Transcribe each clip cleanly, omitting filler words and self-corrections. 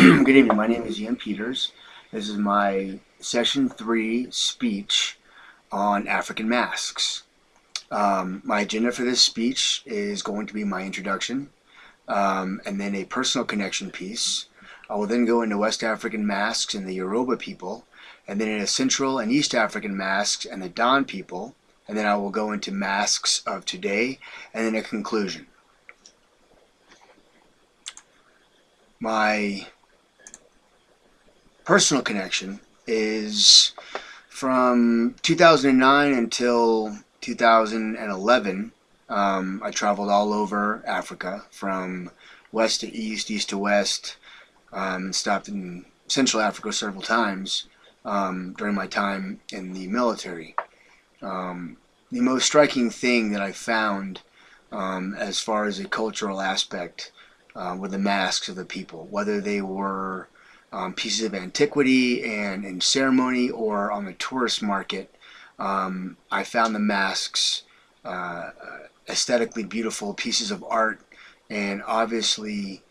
Good evening. My name is Ian Peters. This is my session 3 speech on African masks. My agenda for this speech is going to be my introduction and then a personal connection piece. I will then go into West African masks and the Yoruba people, and then into Central and East African masks and the Don people, and then I will go into masks of today and then a conclusion. My personal connection is from 2009 until 2011. I traveled all over Africa, from west to east, east to west, and stopped in Central Africa several times during my time in the military. The most striking thing that I found as far as a cultural aspect were the masks of the people, whether they were pieces of antiquity and in ceremony or on the tourist market. I found the masks aesthetically beautiful pieces of art, and obviously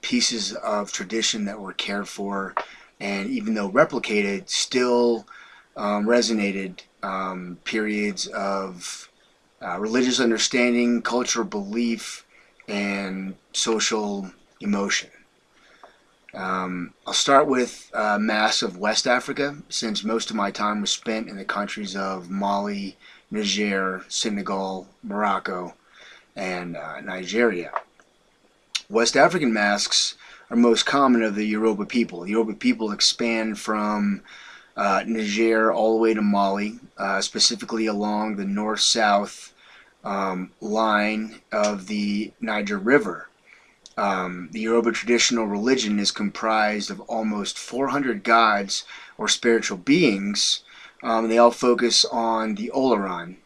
pieces of tradition that were cared for, and even though replicated, still resonated periods of religious understanding, cultural belief, and social emotion. I'll start with masks of West Africa, since most of my time was spent in the countries of Mali, Niger, Senegal, Morocco, and Nigeria. West African masks are most common of the Yoruba people. The Yoruba people expand from Niger all the way to Mali, specifically along the north-south line of the Niger River. The Yoruba traditional religion is comprised of almost 400 gods or spiritual beings. They all focus on the Oloran,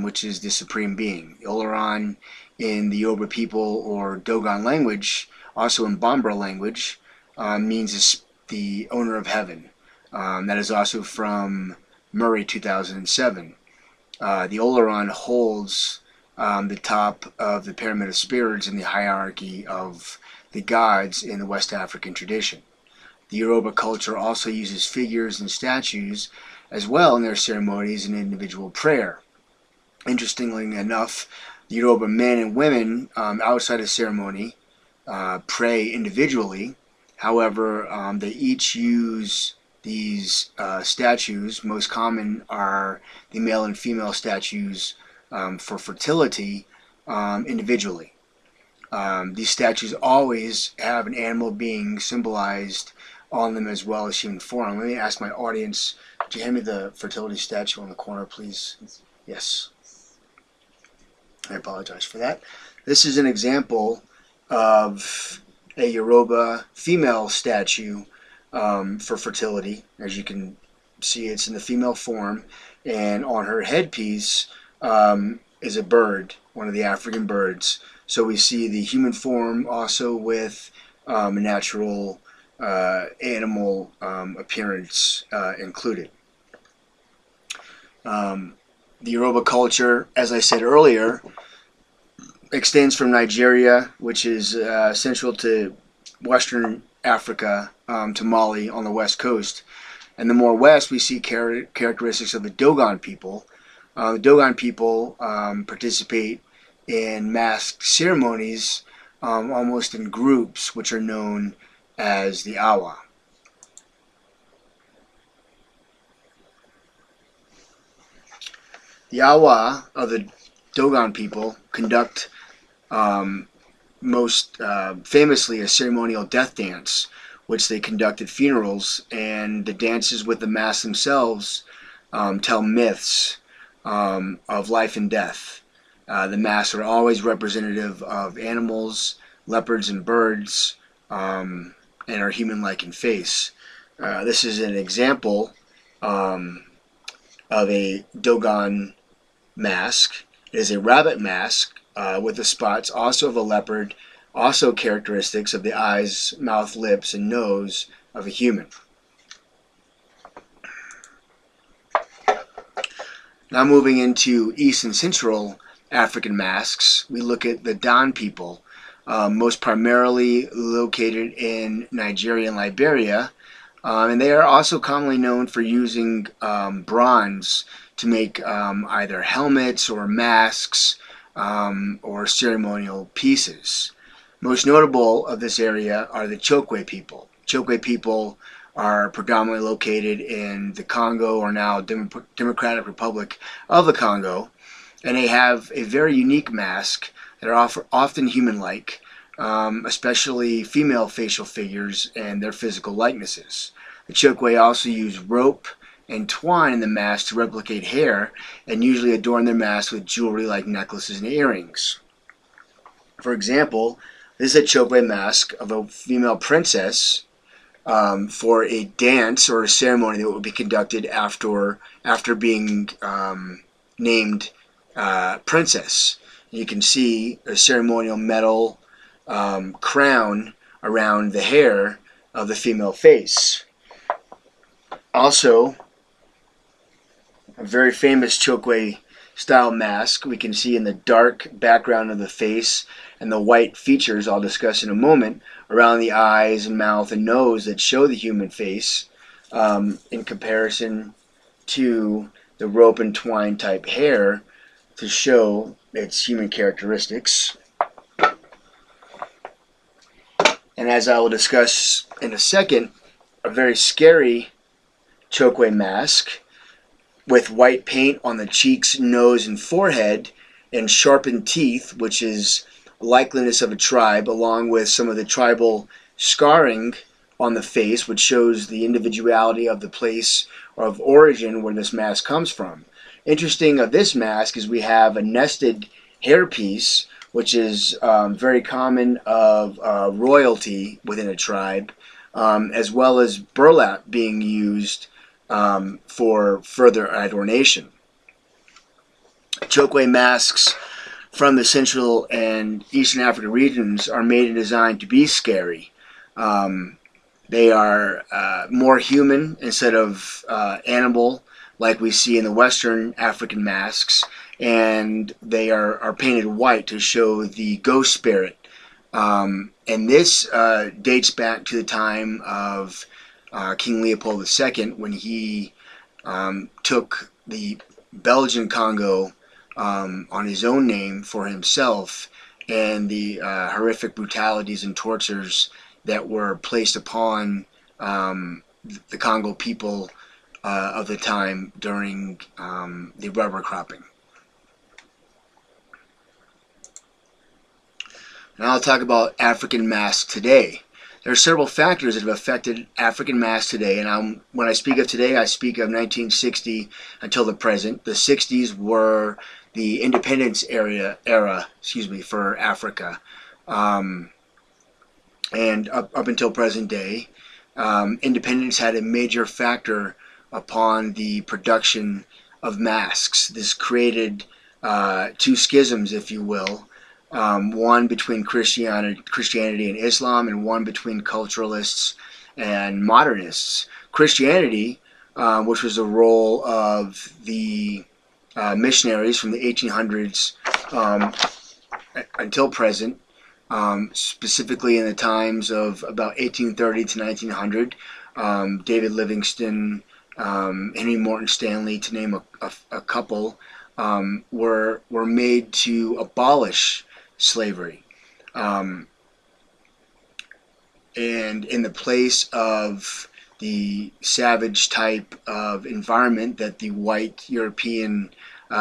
which is the supreme being. The Oloran in the Yoruba people or Dogon language, also in Bambara language, means the owner of heaven. That is also from Murray 2007. The Oloran holds the top of the pyramid of spirits in the hierarchy of the gods in the West African tradition. The Yoruba culture also uses figures and statues as well in their ceremonies and individual prayer. Interestingly enough, the Yoruba men and women outside of ceremony pray individually. However, they each use these statues. Most common are the male and female statues for fertility individually. These statues always have an animal being symbolized on them as well as human form. Let me ask my audience, could you hand me the fertility statue on the corner, please? Yes. I apologize for that. This is an example of a Yoruba female statue for fertility. As you can see, it's in the female form, and on her headpiece is a bird, one of the African birds. So we see the human form also with a natural animal appearance included. The Yoruba culture, as I said earlier, extends from Nigeria, which is central to Western Africa, to Mali on the west coast. And the more west, we see characteristics of the Dogon people. The Dogon people participate in masked ceremonies almost in groups, which are known as the Awa. The Awa of the Dogon people conduct most famously a ceremonial death dance, which they conduct at funerals, and the dances with the masks themselves tell myths of life and death. The masks are always representative of animals, leopards, and birds, and are human-like in face. This is an example of a Dogon mask. It is a rabbit mask with the spots also of a leopard, also characteristics of the eyes, mouth, lips, and nose of a human. Now moving into East and Central African masks, we look at the Don people. most primarily located in Nigeria and Liberia. And they are also commonly known for using bronze to make either helmets or masks or ceremonial pieces. Most notable of this area are the Chokwe people. Chokwe people are predominantly located in the Congo, or now Democratic Republic of the Congo, and they have a very unique mask that are often human-like, especially female facial figures and their physical likenesses. The Chokwe also use rope and twine in the mask to replicate hair, and usually adorn their masks with jewelry like necklaces and earrings. For example, this is a Chokwe mask of a female princess for a dance or a ceremony that would be conducted after being named princess. You can see a ceremonial metal crown around the hair of the female face. Also, a very famous Chokwe style mask we can see in the dark background of the face and the white features I'll discuss in a moment around the eyes and mouth and nose that show the human face in comparison to the rope and twine type hair to show its human characteristics. And as I will discuss in a second, a very scary Chokwe mask with white paint on the cheeks, nose, and forehead, and sharpened teeth, which is likeliness of a tribe, along with some of the tribal scarring on the face, which shows the individuality of the place of origin where this mask comes from. Interesting of this mask is we have a nested hairpiece, which is very common of royalty within a tribe, as well as burlap being used for further adornation. Chokwe masks from the Central and Eastern African regions are made and designed to be scary. They are more human instead of animal, like we see in the Western African masks, and they are painted white to show the ghost spirit. And this dates back to the time of King Leopold II, when he took the Belgian Congo on his own name for himself, and the horrific brutalities and tortures that were placed upon the Congo people of the time during the rubber cropping. Now I'll talk about African masks today. There are several factors that have affected African masks today, and when I speak of today, I speak of 1960 until the present. The 60s were the independence era, for Africa, and up until present day, independence had a major factor upon the production of masks. This created two schisms, if you will. One between Christianity and Islam, and one between culturalists and modernists. Christianity, which was the role of the missionaries from the 1800s until present, specifically in the times of about 1830 to 1900, David Livingstone, Henry Morton Stanley, to name a couple, were made to abolish slavery, and in the place of the savage type of environment that the white European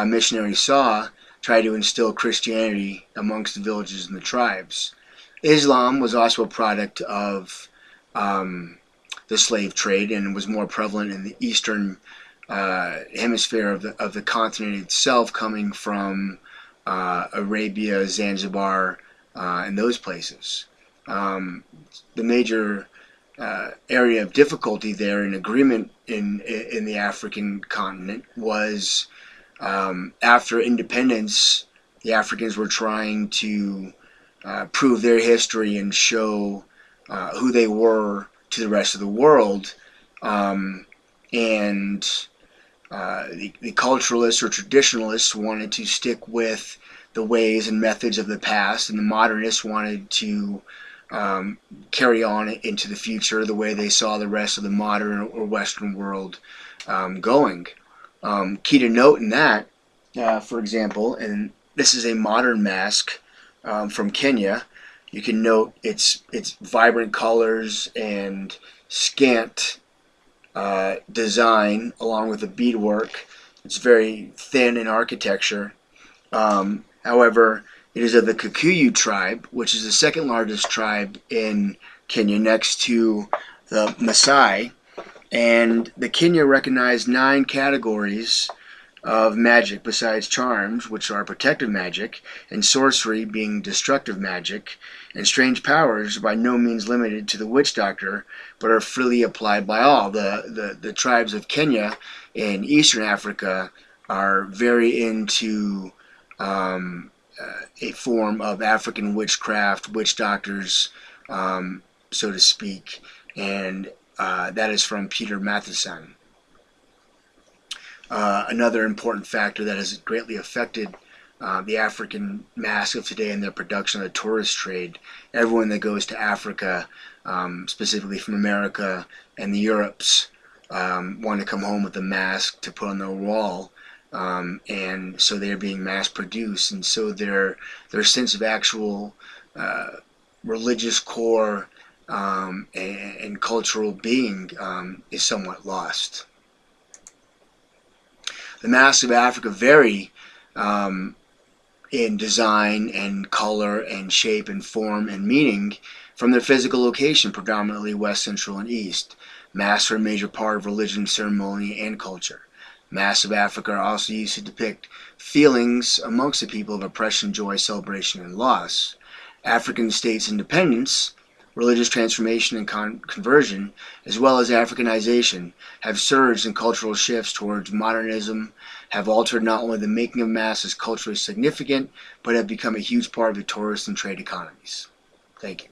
missionaries saw, try to instill Christianity amongst the villages and the tribes. Islam was also a product of the slave trade, and was more prevalent in the eastern hemisphere of the continent itself, coming from Arabia, Zanzibar, and those places. The major area of difficulty there in agreement in the African continent was after independence, the Africans were trying to prove their history and show who they were to the rest of the world, and the culturalists or traditionalists wanted to stick with the ways and methods of the past, and the modernists wanted to carry on into the future the way they saw the rest of the modern or Western world going. Key to note in that, for example, and this is a modern mask from Kenya. You can note its vibrant colors and scant design, along with the beadwork. It's very thin in architecture. However, it is of the Kikuyu tribe, which is the second largest tribe in Kenya, next to the Maasai. And the Kenya recognized 9 categories of magic besides charms, which are protective magic, and sorcery being destructive magic, and strange powers by no means limited to the witch doctor, but are freely applied by all. The tribes of Kenya in Eastern Africa are very into a form of African witchcraft, witch doctors, so to speak, and that is from Peter Matthiessen. Another important factor that has greatly affected the African mask of today and their production of the tourist trade. Everyone that goes to Africa, specifically from America and the Europes, want to come home with a mask to put on their wall. And so they're being mass produced, and so their sense of actual religious core and cultural being is somewhat lost. The masks of Africa vary in design and color and shape and form and meaning from their physical location, predominantly West, Central, and East. Masks are a major part of religion, ceremony, and culture. Masks of Africa are also used to depict feelings amongst the people of oppression, joy, celebration, and loss. African states' independence, religious transformation and conversion, as well as Africanization, have surged in cultural shifts towards modernism, have altered not only the making of masks as culturally significant, but have become a huge part of the tourist and trade economies. Thank you.